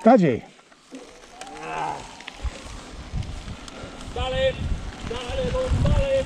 Calle. Dale, dale, Don, dale.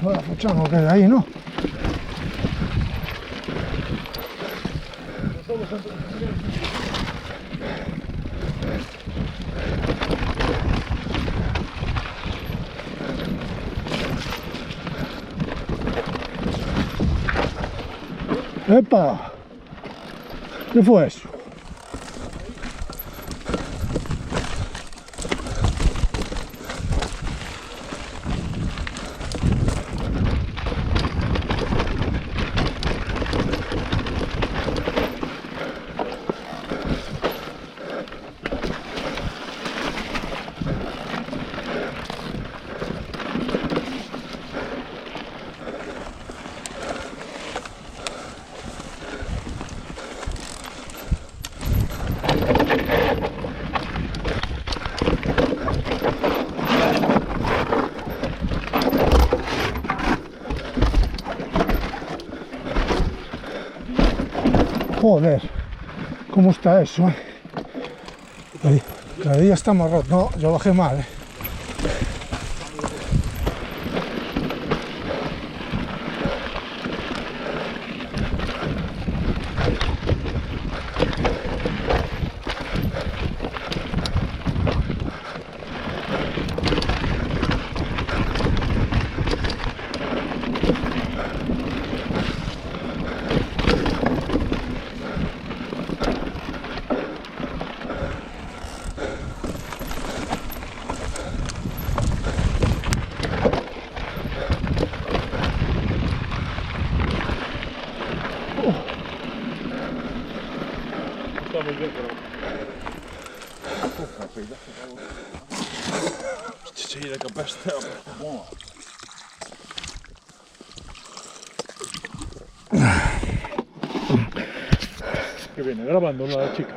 Ora facciamo che dai, no? ¡Epa! ¿Qué fue eso? Joder, ¿cómo está eso? Cada día está más roto. No, yo bajé mal. Siitä päästään mua. Que viene grabando la chica.